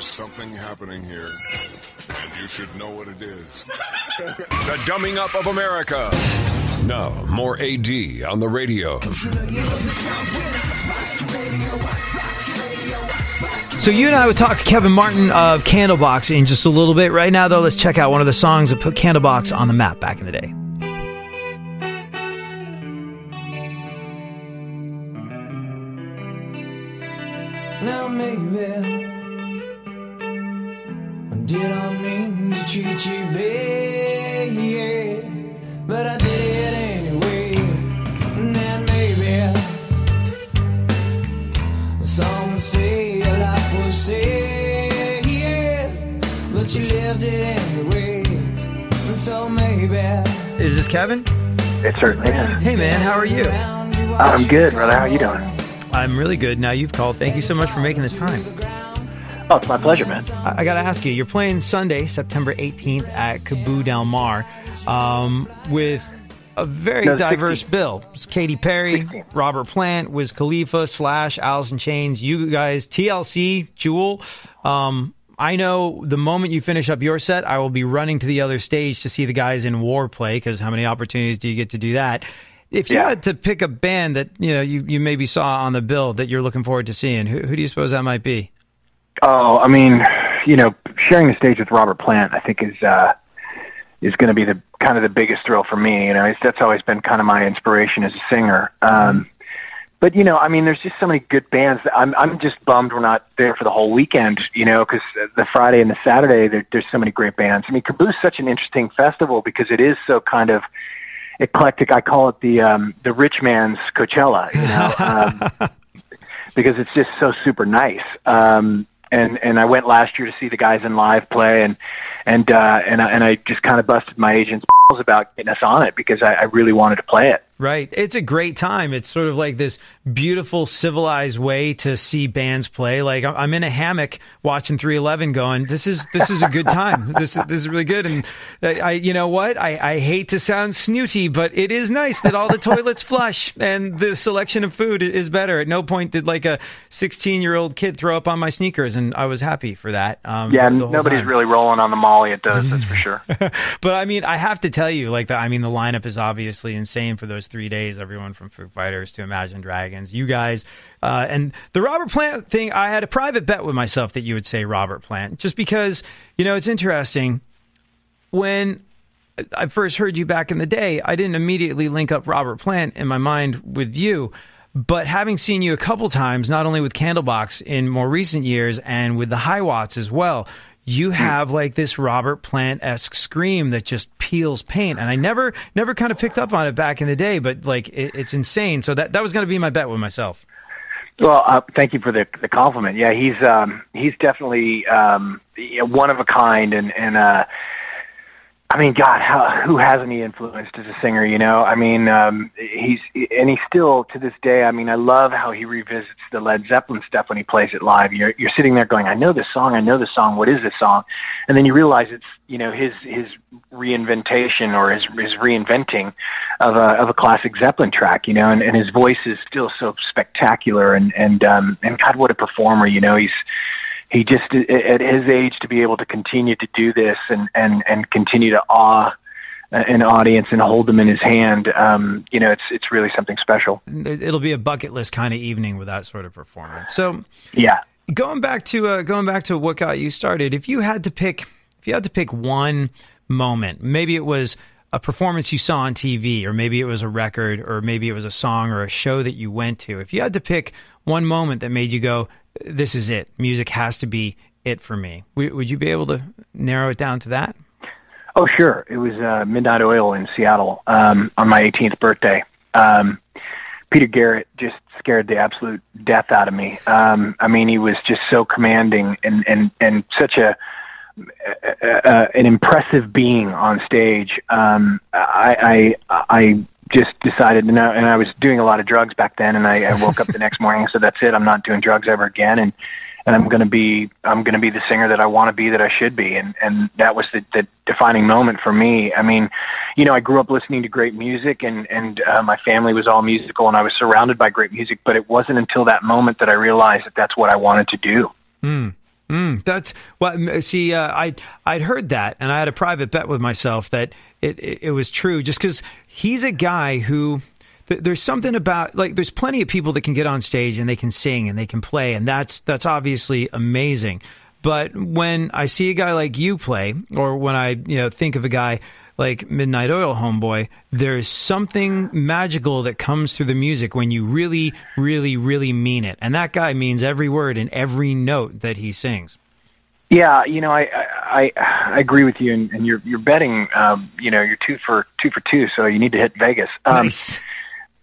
There's something happening here, and you should know what it is. The Dumbing Up of America. Now, more AD on the radio. So you and I would talk to Kevin Martin of Candlebox in just a little bit. Right now, though, let's check out one of the songs that put Candlebox on the map back in the day. Now maybe I did not mean to treat you bad, but I did anyway. And then maybe some would say your life was sad, but you lived it anyway. And so maybe. Is this Kevin? It certainly is. Hey man, how are you? I'm good, brother. How are you doing? I'm really good. Now you've called. Thank you so much for making the time. Oh, it's my pleasure, man. I got to ask you, you're playing Sunday, September 18th at Kaaboo Del Mar with a very diverse 16th. bill. It's Katy Perry, 16th. Robert Plant, Wiz Khalifa, Slash, Alice in Chains, you guys, TLC, Jewel. I know the moment you finish up your set, I will be running to the other stage to see the guys in War play, because how many opportunities do you get to do that? If you had to pick a band that you maybe saw on the bill that you're looking forward to seeing, who do you suppose that might be? Oh, I mean, sharing the stage with Robert Plant, I think is going to be the kind of the biggest thrill for me. That's always been kind of my inspiration as a singer. But I mean, there's just so many good bands. I'm just bummed we're not there for the whole weekend, because the Friday and the Saturday there's so many great bands. I mean, Kaaboo's such an interesting festival because it is so kind of eclectic. I call it the rich man's Coachella, because it's just so super nice. And I went last year to see the guys in live play, and I just kind of busted my agent's balls about getting us on it because I really wanted to play it. Right. It's a great time. It's sort of like this beautiful, civilized way to see bands play. Like I'm in a hammock watching 311 going, this is a good time. This is really good. And you know what? I hate to sound snooty, but it is nice that all the toilets flush and the selection of food is better. At no point did like a 16-year-old kid throw up on my sneakers, and I was happy for that. Nobody's really rolling on the Molly at those, that's for sure. But I mean, I have to tell you, the lineup is obviously insane for those 3 days. Everyone from Foo Fighters to Imagine Dragons, you guys, and the Robert Plant thing. I had a private bet with myself that you would say Robert Plant, just because it's interesting. When I first heard you back in the day, I didn't immediately link up Robert Plant in my mind with you. But having seen you a couple times, not only with Candlebox in more recent years and with the High Watts as well, you have like this Robert Plant-esque scream that just peels paint. And I never kind of picked up on it back in the day, but it's insane. So that was going to be my bet with myself. Well, thank you for the compliment. Yeah, he's definitely one of a kind, and I mean, God, who hasn't he influenced as a singer? I mean, he's still to this day. I mean, I love how he revisits the Led Zeppelin stuff when he plays it live. You're sitting there going, I know this song. What is this song? And then you realize it's his reinventation or his reinventing of a classic Zeppelin track. And his voice is still so spectacular. And God, what a performer! He just, at his age, to be able to continue to do this and continue to awe an audience and hold them in his hand, it's really something special. It'll be a bucket list kind of evening with that sort of performance. So, yeah, going back to what got you started, if you had to pick one moment, maybe it was a performance you saw on TV, or maybe it was a record, or maybe it was a song or a show that you went to. If you had to pick one moment that made you go, this is it, music has to be it for me, would you be able to narrow it down to that? Oh, sure. It was Midnight Oil in Seattle on my 18th birthday. Peter Garrett just scared the absolute death out of me. I mean, he was just so commanding and such an impressive being on stage. I just decided, and I was doing a lot of drugs back then, and I woke up the next morning and said, that's it, I'm not doing drugs ever again, and I'm going to be the singer that I want to be, that I should be, and that was the defining moment for me. I mean, I grew up listening to great music, and my family was all musical, and I was surrounded by great music, but it wasn't until that moment that I realized that that's what I wanted to do. That's well. See, I'd heard that, and I had a private bet with myself that it was true. Just because he's a guy who there's something about, like, there's plenty of people that can get on stage and they can sing and they can play, and that's obviously amazing. But when I see a guy like you play, or when I think of a guy like Midnight Oil Homeboy, there's something magical that comes through the music when you really, really, really mean it. And that guy means every word and every note that he sings. Yeah, I agree with you, and you're betting, you're two for two, so you need to hit Vegas. Nice.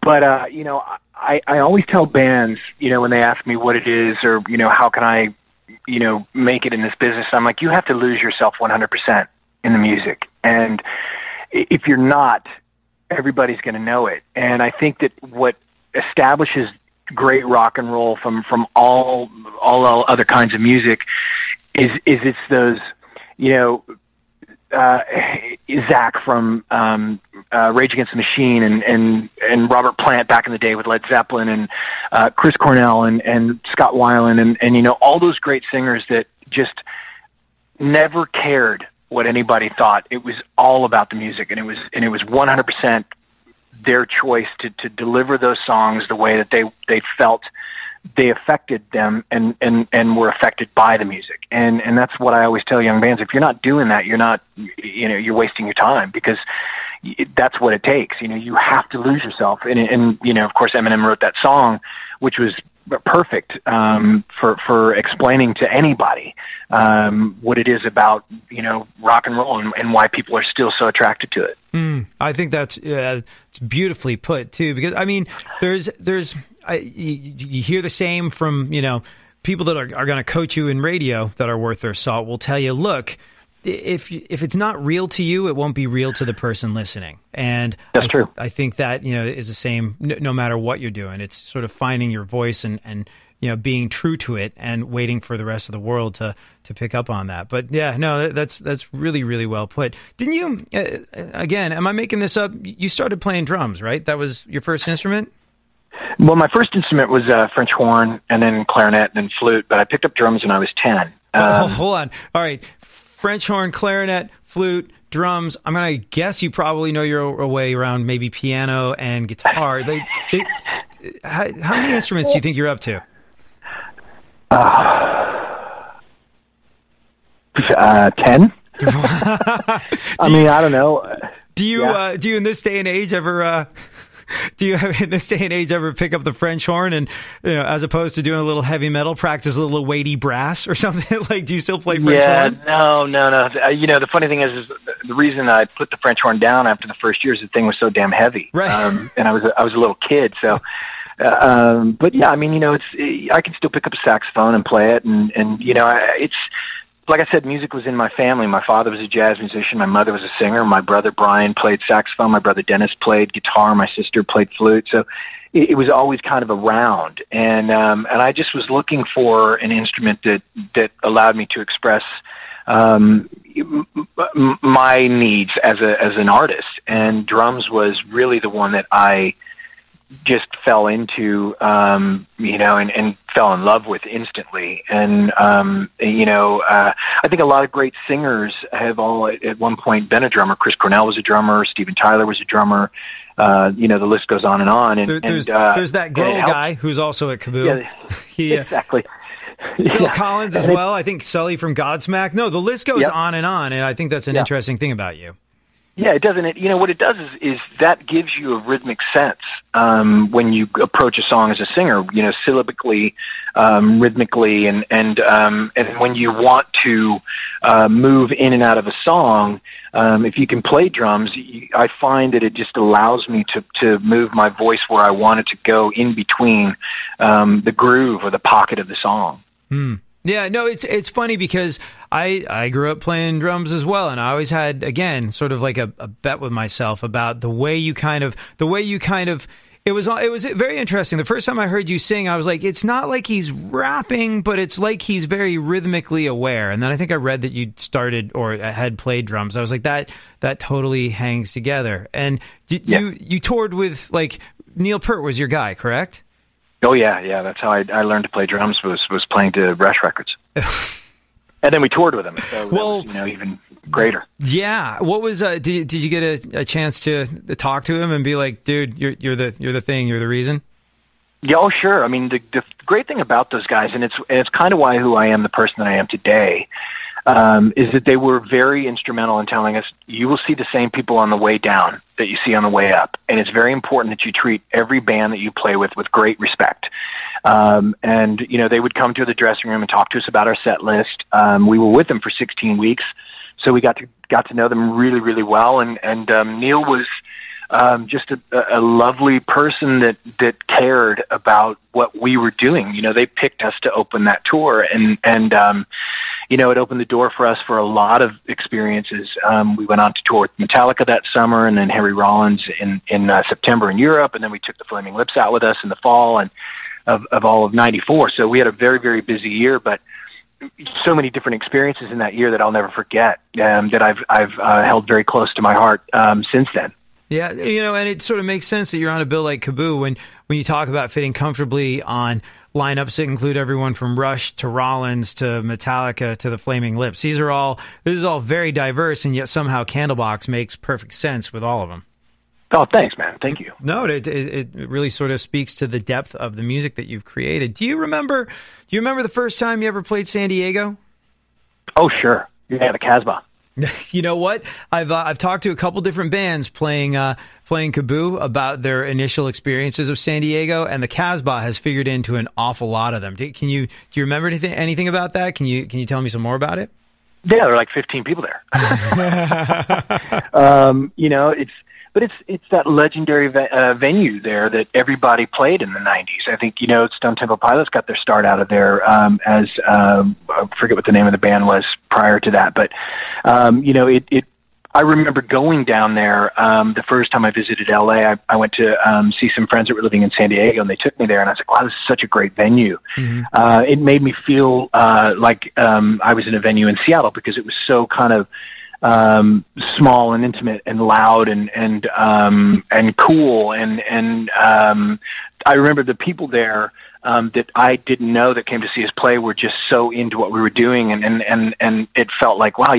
But I always tell bands, when they ask me what it is, or how can I, make it in this business, I'm like, you have to lose yourself 100% in the music. And if you're not, everybody's going to know it. And I think that what establishes great rock and roll from all other kinds of music is it's those, Zach from Rage Against the Machine and Robert Plant back in the day with Led Zeppelin, and Chris Cornell and Scott Weiland and all those great singers that just never cared what anybody thought. It was all about the music, and it was 100% their choice to deliver those songs the way that they felt they affected them and were affected by the music. And that's what I always tell young bands. If you're not doing that, you're wasting your time, because that's what it takes. You have to lose yourself. And of course, Eminem wrote that song, which was perfect for explaining to anybody what it is about rock and roll and why people are still so attracted to it. I think that's it's beautifully put too, because you hear the same from people that are going to coach you in radio that are worth their salt will tell you, look, if it's not real to you, it won't be real to the person listening. And that's true. I think that is the same no matter what you're doing. It's sort of finding your voice and being true to it and waiting for the rest of the world to pick up on that. But yeah, no, that's really, really well put. Didn't you, again, am I making this up? You started playing drums, right? That was your first instrument? Well, my first instrument was French horn, and then clarinet, and then flute, but I picked up drums when I was 10. Hold on. All right. French horn, clarinet, flute, drums. I'm going to guess you probably know your way around maybe piano and guitar. How many instruments do you think you're up to? 10. I don't know. Do you in this day and age ever pick up the French horn and as opposed to doing a little heavy metal, practice a little weighty brass or something? Like, do you still play French horn? No. The funny thing is the reason I put the French horn down after the first year is the thing was so damn heavy, right? And I was a little kid, so. But yeah, I can still pick up a saxophone and play it, and it's. Like I said, music was in my family. My father was a jazz musician. My mother was a singer. My brother Brian played saxophone. My brother Dennis played guitar. My sister played flute. So it was always kind of around. And I just was looking for an instrument that allowed me to express my needs as an artist. And drums was really the one that I just fell into, and fell in love with instantly. And, I think a lot of great singers have all at one point been a drummer. Chris Cornell was a drummer. Steven Tyler was a drummer. The list goes on and on. And there's that Grohl guy who's also at Kaaboo. Yeah, exactly. Phil Collins as well. I think Sully from Godsmack. No, the list goes on, and I think that's an interesting thing about you. Yeah, it doesn't. What it does is that gives you a rhythmic sense when you approach a song as a singer. Syllabically, rhythmically, and when you want to move in and out of a song, if you can play drums, I find that it just allows me to move my voice where I want it to go in between the groove or the pocket of the song. Yeah, no, it's funny because I grew up playing drums as well, and I always had, again, sort of like a bet with myself about the way you kind of it was very interesting. The first time I heard you sing, I was like, it's not like he's rapping, but it's like he's very rhythmically aware. And then I think I read that you started or had played drums. I was like, that totally hangs together. And you toured with, like, Neil Peart was your guy, correct? Oh yeah. That's how I learned to play drums. Was playing to Rush records. And then we toured with him, so well, that was, even greater. Yeah. What was? Did you get a chance to talk to him and be like, dude, you're the thing, you're the reason? Yeah, oh sure. I mean, the great thing about those guys, and it's kind of who I am, the person that I am today, is that they were very instrumental in telling us, you will see the same people on the way down that you see on the way up, and it's very important that you treat every band that you play with great respect. And they would come to the dressing room and talk to us about our set list. We were with them for 16 weeks, so we got to know them really, really well. And Neil was just a lovely person that cared about what we were doing. They picked us to open that tour, and it opened the door for us for a lot of experiences. We went on to tour with Metallica that summer, and then Harry Rollins in September in Europe, and then we took the Flaming Lips out with us in the fall and of all of '94. So we had a very, very busy year, but so many different experiences in that year that I'll never forget, that I've held very close to my heart since then. Yeah, and it sort of makes sense that you're on a bill like Kaaboo when you talk about fitting comfortably on lineups that include everyone from Rush to Rollins to Metallica to the Flaming Lips. This is all very diverse, and yet somehow Candlebox makes perfect sense with all of them. Oh, thanks, man. Thank you. No, it really sort of speaks to the depth of the music that you've created. Do you remember the first time you ever played San Diego? Oh, sure. Yeah, the Casbah. You know what? I've talked to a couple different bands playing Kaaboo about their initial experiences of San Diego, and the Casbah has figured into an awful lot of them. Do you remember anything about that? Can you tell me some more about it? Yeah, there are like 15 people there. It's that legendary venue there that everybody played in the 90s. I think, Stone Temple Pilots got their start out of there as I forget what the name of the band was prior to that. But, I remember going down there the first time I visited LA. I went to see some friends that were living in San Diego, and they took me there, and I was like, wow, this is such a great venue. Mm-hmm. It made me feel like I was in a venue in Seattle because it was so kind of small and intimate and loud and cool. And I remember the people there that I didn't know that came to see us play were just so into what we were doing. And it felt like, wow,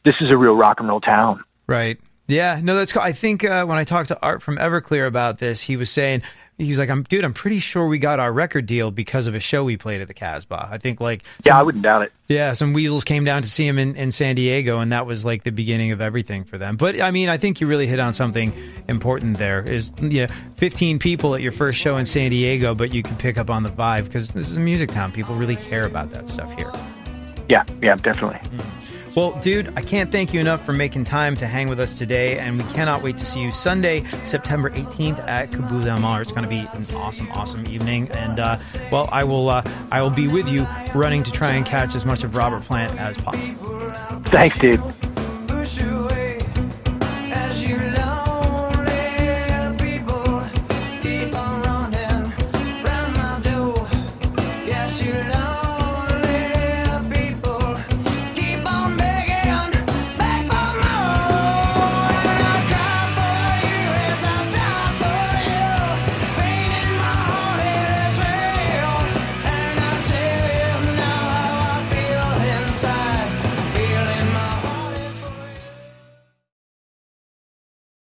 this is a real rock and roll town. Right. Yeah. No, that's cool. I think when I talked to Art from Everclear about this, he was like, I'm pretty sure we got our record deal because of a show we played at the Casbah. I think I wouldn't doubt it. Yeah, some weasels came down to see him in San Diego, and that was like the beginning of everything for them. But I mean, I think you really hit on something important there. Is 15 people at your first show in San Diego, but you can pick up on the vibe because this is a music town. People really care about that stuff here. Yeah, definitely. Well, dude, I can't thank you enough for making time to hang with us today, and we cannot wait to see you Sunday, September 18th at Kaaboo Del Mar. It's going to be an awesome, awesome evening, and I will be with you running to try and catch as much of Robert Plant as possible. Thanks, dude.